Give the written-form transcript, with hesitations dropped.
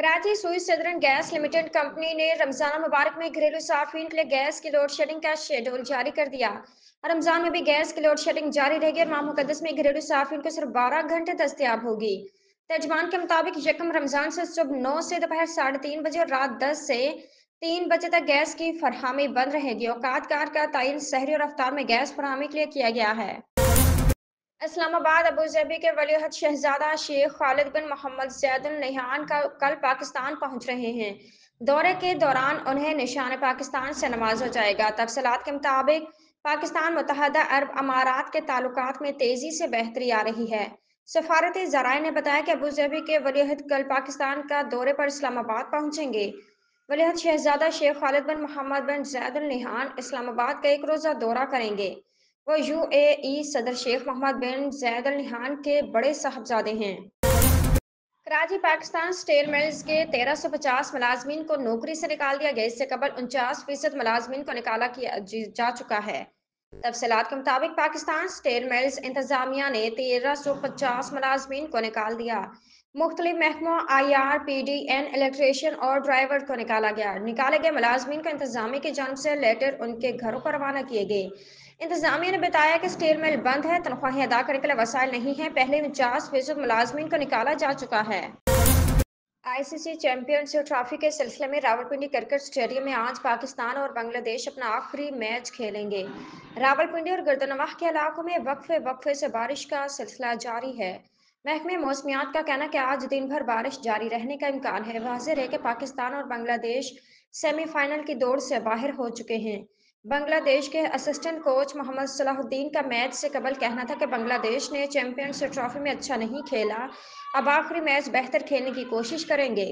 कराची सुई southern gas limited company ने रमजान मुबारक में घरेलू सार्फिन के लिए गैस की लोड शेडिंग का शेड्यूल जारी कर दिया। रमजान में भी गैस की लोड शेडिंग जारी रहेगी और माह मुकद्दस में घरेलू सार्फिन को सिर्फ 12 घंटे दस्तयाब होगी। तर्जमान के मुताबिक यकम रमजान से सुबह 9 से दोपहर 3:30 बजे और रात 10 से 3 बजे तक गैस की फरहमी बंद रहेगी। औकातकार का तयन सहरी और अफ्तार में गैस फरहमी के लिए किया गया है। इस्लामाबाद अबू ज़बी के वलीअहद शहजादा शेख खालिद बिन मोहम्मद ज़ैद अल नहयान का कल पाकिस्तान पहुंच रहे हैं। दौरे के दौरान उन्हें निशान पाकिस्तान से नवाजा जाएगा। तफसीलात के मुताबिक पाकिस्तान मुत्तहदा अरब अमारात के ताल्लुकात में तेजी से बेहतरी आ रही है। सफारती ज़राए ने बताया कि अबू ज़बी के वलीअहद कल पाकिस्तान का दौरे पर इस्लामाबाद पहुंचेंगे। वलीअहद शहजादा शेख खालिद बिन मोहम्मद बिन ज़ैद अल नहयान इस्लामाबाद का एक रोज़ा दौरा करेंगे। वो यूएई सदर शेख मोहम्मद बिन ज़ैद अल नहयान के बड़े साहबजादे हैं। कराची पाकिस्तान स्टील मिल्स के 1350 मुलाजमीन को नौकरी से निकाल दिया गया। इससे कबल 49% मुलाजमीन को निकाला किया जा चुका है। तफसीलात के मुताबिक पाकिस्तान स्टील मिल्स इंतजामिया ने 1350 मुलाजमीन को निकाल दिया। मुख्तलिफ महकमों IRPDN इलेक्ट्रीशियन और ड्राइवर को निकाला गया। निकाले गए मुलाजमीन को इंतजामिया की जानब से लेटर उनके घरों पर रवाना किए गए। इंतजामिया ने बताया कि स्टील मिल बंद है, तनख्वाहें अदा करने के लिए वसाइल नहीं है। पहले 49% मुलाजमीन को निकाला जा चुका है। ICC चैंपियंस ट्रॉफी के सिलसिले में रावलपिंडी क्रिकेट स्टेडियम में आज पाकिस्तान और बांग्लादेश अपना आखिरी मैच खेलेंगे। रावलपिंडी और गर्दनवाह के इलाकों में वक्फे वक्फे से बारिश का सिलसिला जारी है। महकमे मौसमियात का कहना है कि आज दिन भर बारिश जारी रहने का इम्कान है। वाज़ेह है कि पाकिस्तान और बांग्लादेश सेमीफाइनल की दौड़ से बाहर हो चुके हैं। बांग्लादेश के असिस्टेंट कोच मोहम्मद सलाहुद्दीन का मैच से कबल कहना था कि बांग्लादेश ने चैंपियंस ट्रॉफी में अच्छा नहीं खेला, अब आखिरी मैच बेहतर खेलने की कोशिश करेंगे।